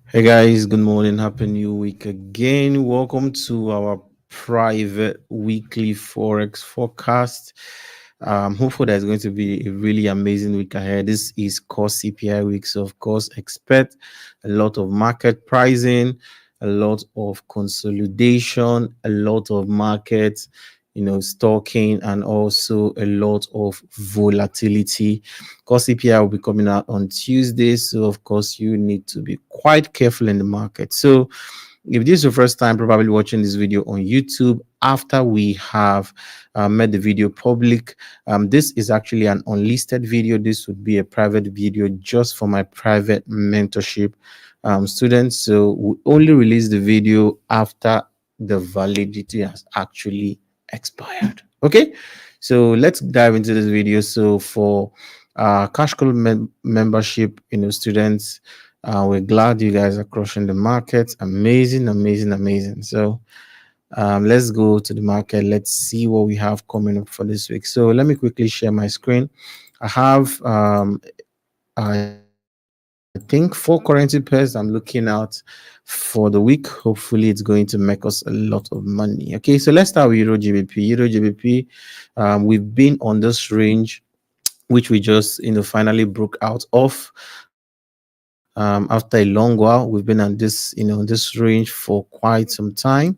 Hey guys, good morning. Happy new week again. Welcome to our private weekly Forex forecast. Hopefully, there's going to be a really amazing week ahead. This is core CPI week, so of course, expect a lot of market pricing, a lot of consolidation, a lot of market, stocking, and also a lot of volatility. Core CPI will be coming out on Tuesday, so of course, you need to be quite careful in the market. So, if this is your first time probably watching this video on YouTube after we have made the video public, this is actually an unlisted video. This would be a private video just for my private mentorship students. So we only release the video after the validity has actually expired. Okay, so let's dive into this video. So for cash club membership, students, we're glad you guys are crushing the market. Amazing, amazing, amazing. So let's go to the market. Let's see what we have coming up for this week. So let me quickly share my screen. I have I think 4 currency pairs I'm looking out for the week. Hopefully it's going to make us a lot of money. Okay, so let's start with Euro GBP. Euro GBP, we've been on this range which we just finally broke out of after a long while. We've been on this range for quite some time,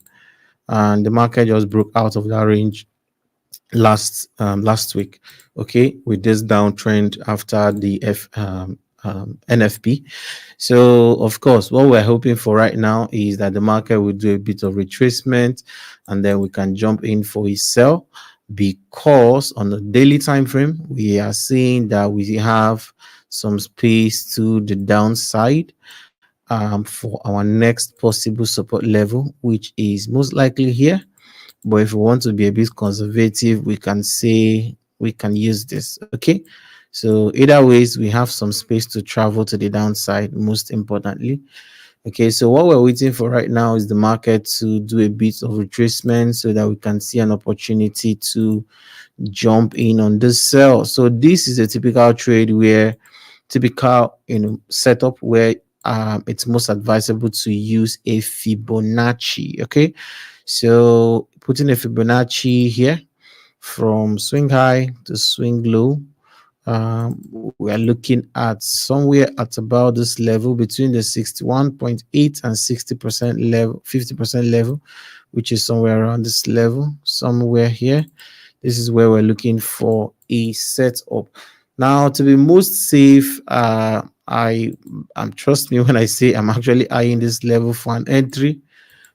and the market just broke out of that range last week. Okay, with this downtrend after the NFP. So of course, what we're hoping for right now is that the market will do a bit of retracement, and then we can jump in for a sell, because on the daily time frame we are seeing that we have some space to the downside for our next possible support level, which is most likely here. But if we want to be a bit conservative, we can say we can use this. Okay, so either ways, we have some space to travel to the downside, most importantly. Okay, so what we're waiting for right now is the market to do a bit of retracement so that we can see an opportunity to jump in on this sell. So this is a typical setup where it's most advisable to use a Fibonacci. Okay, so putting a Fibonacci here from swing high to swing low, we are looking at somewhere at about this level between the 61.8 and 60% level, 50% level, which is somewhere around this level, somewhere here. This is where we're looking for a setup. Now, to be most safe, trust me when I say I'm actually eyeing this level for an entry.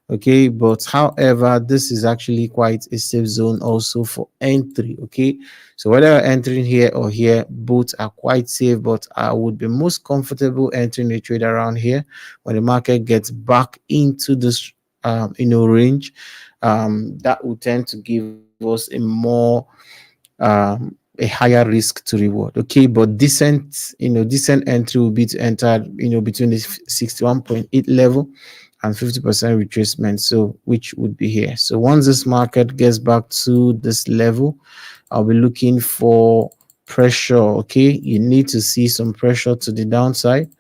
Okay, but however, this is actually quite a safe zone also for entry. Okay, so whether you're entering here or here, both are quite safe, but I would be most comfortable entering a trade around here when the market gets back into this range. That will tend to give us a higher risk to reward. Okay, but decent entry will be to enter between the 61.8 level and 50% retracement, so which would be here. So once this market gets back to this level, I'll be looking for pressure. Okay, you need to see some pressure to the downside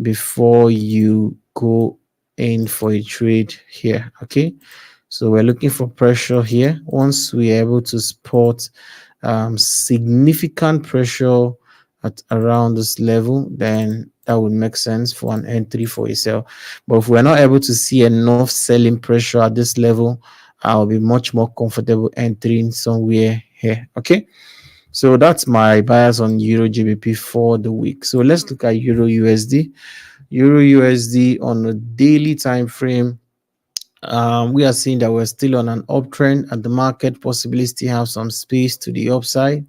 before you go in for a trade here. Okay, so we're looking for pressure here. Once we're able to spot significant pressure at around this level, then that would make sense for an entry for a sell. But if we're not able to see enough selling pressure at this level, I'll be much more comfortable entering somewhere here. Okay, so that's my bias on Euro GBP for the week. So let's look at Euro USD. Euro USD on a daily time frame, we are seeing that we're still on an uptrend, and the market possibly still have some space to the upside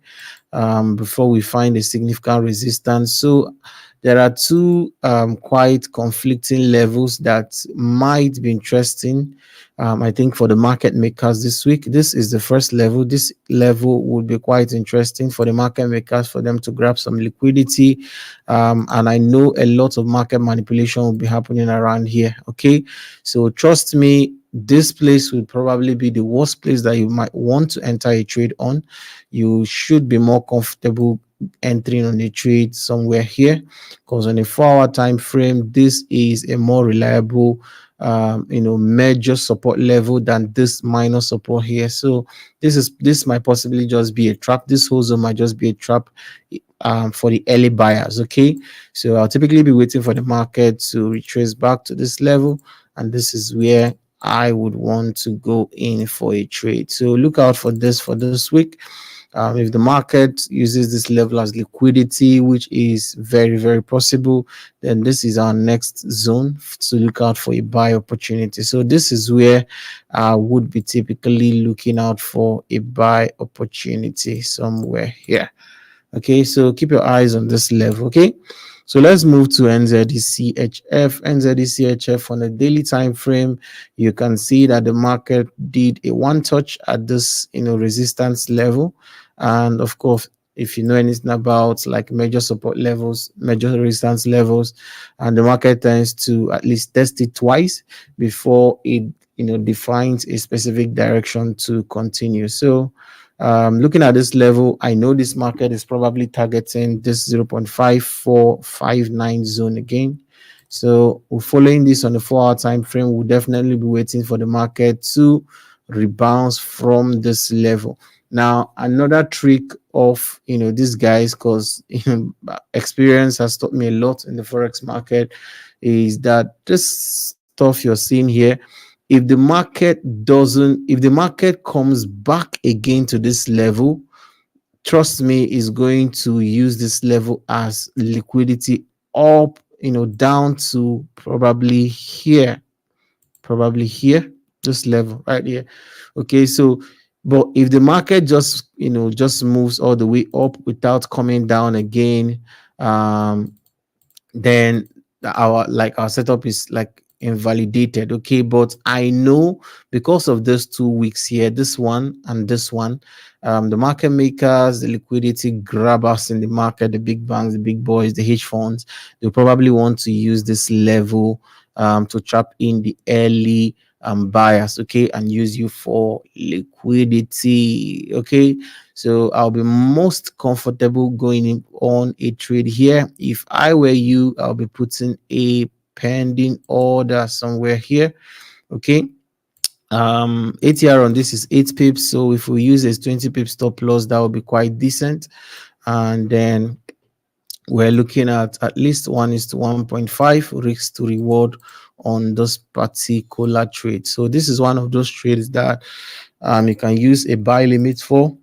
before we find a significant resistance. So there are two quite conflicting levels that might be interesting. I think for the market makers this week, this is the first level. This level would be quite interesting for the market makers, for them to grab some liquidity. And I know a lot of market manipulation will be happening around here. Okay, so trust me, this place will probably be the worst place that you might want to enter a trade on. You should be more comfortable entering on a trade somewhere here, because on a 4 hour time frame, this is a more reliable major support level than this minor support here. So this might possibly just be a trap. This whole zone might just be a trap for the early buyers. Okay, so I'll typically be waiting for the market to retrace back to this level, and this is where I would want to go in for a trade. So look out for this week. If the market uses this level as liquidity, which is very, very possible, then this is our next zone to look out for a buy opportunity. So this is where I would be typically looking out for a buy opportunity somewhere here. Okay, so keep your eyes on this level. Okay, so let's move to NZDCHF. NZDCHF on a daily time frame, you can see that the market did a one touch at this resistance level. And of course, if you know anything about like major support levels, major resistance levels, and the market tends to at least test it twice before it defines a specific direction to continue. So looking at this level, I know this market is probably targeting this 0.5459 zone again. So we're following this on the 4 hour time frame. We'll definitely be waiting for the market to rebound from this level. Now, another trick of these guys, because experience has taught me a lot in the forex market, is that this stuff you're seeing here, if the market comes back again to this level, trust me, is going to use this level as liquidity up, down to probably here, this level right here. Okay, so but if the market just moves all the way up without coming down again, then our setup is like invalidated. Okay, but I know because of those 2 weeks here, this one and this one, the market makers, the liquidity grabbers in the market, the big banks, the big boys, the hedge funds, they probably want to use this level to trap in the early buyers, okay, and use you for liquidity. Okay, so I'll be most comfortable going in on a trade here. If I were you, I'll be putting a pending order somewhere here. Okay, ATR on this is 8 pips, so if we use a 20 pip stop loss, that would be quite decent. And then we're looking at least 1:1.5 risk to reward on this particular trade. So this is one of those trades that you can use a buy limit for,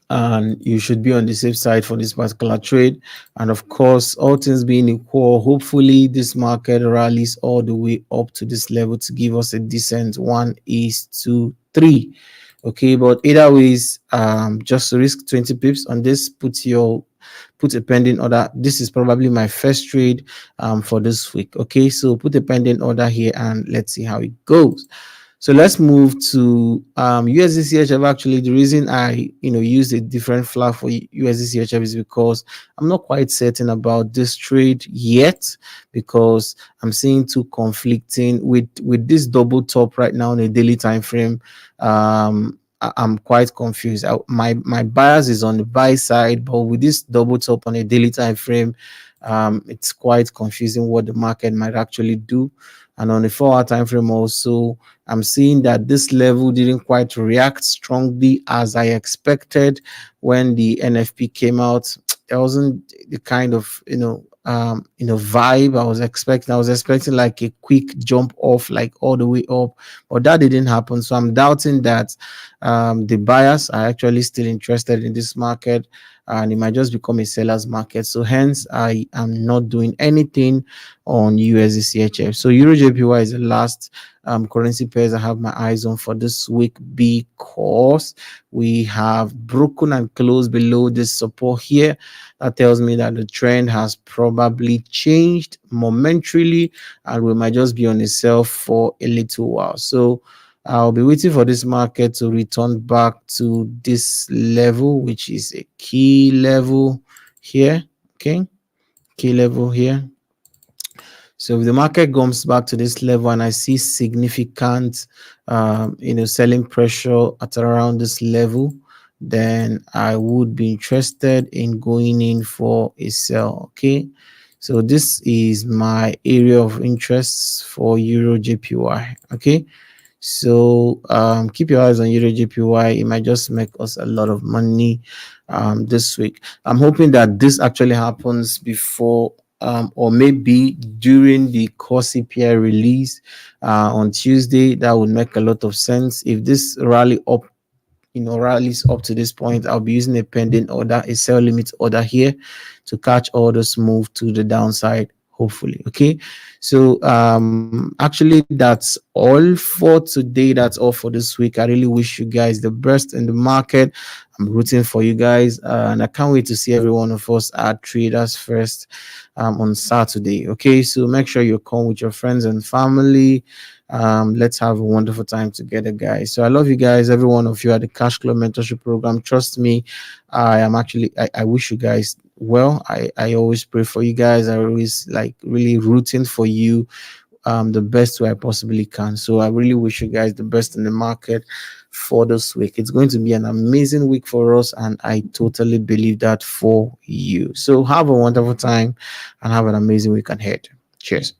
and you should be on the safe side for this particular trade. And of course, all things being equal, hopefully this market rallies all the way up to this level to give us a decent 1:3. Okay, but either ways, just risk 20 pips on this. Put a pending order. This is probably my first trade for this week. Okay, so put a pending order here and let's see how it goes. So let's move to USDCHF. Actually, the reason I used a different flag for USDCHF is because I'm not quite certain about this trade yet, because I'm seeing two conflicting with this double top right now on a daily time frame. I'm quite confused. My bias is on the buy side, but with this double top on a daily time frame, it's quite confusing what the market might actually do. And on the 4 hour time frame also, I'm seeing that this level didn't quite react strongly as I expected when the NFP came out. It wasn't the kind of vibe I was expecting. I was expecting like a quick jump off, like all the way up, but that didn't happen. So I'm doubting that the buyers are actually still interested in this market, and it might just become a seller's market. So hence, I am not doing anything on USDCHF. So EUR/JPY is the last currency pairs I have my eyes on for this week, because we have broken and closed below this support here. That tells me that the trend has probably changed momentarily, and we might just be on a sell for a little while. So I'll be waiting for this market to return back to this level, which is a key level here. Okay, key level here. So if the market comes back to this level and I see significant selling pressure at around this level, then I would be interested in going in for a sell. Okay, so this is my area of interest for Euro JPY. Okay, so keep your eyes on Euro JPY. It might just make us a lot of money this week. I'm hoping that this actually happens before or maybe during the core CPI release on Tuesday. That would make a lot of sense. If this rally up, rallies up to this point, I'll be using a pending order, a sell limit order here to catch all this move to the downside, hopefully. Okay, so actually that's all for today. That's all for this week. I really wish you guys the best in the market. I'm rooting for you guys, and I can't wait to see every one of us at Traders First on Saturday. Okay, so make sure you come with your friends and family. Let's have a wonderful time together, guys. So I love you guys, every one of you at the Cash Club Mentorship Program. Trust me, I wish you guys well. I always pray for you guys. I always like really rooting for you the best way I possibly can. So I really wish you guys the best in the market for this week. It's going to be an amazing week for us, and I totally believe that for you. So have a wonderful time and have an amazing week ahead. Cheers.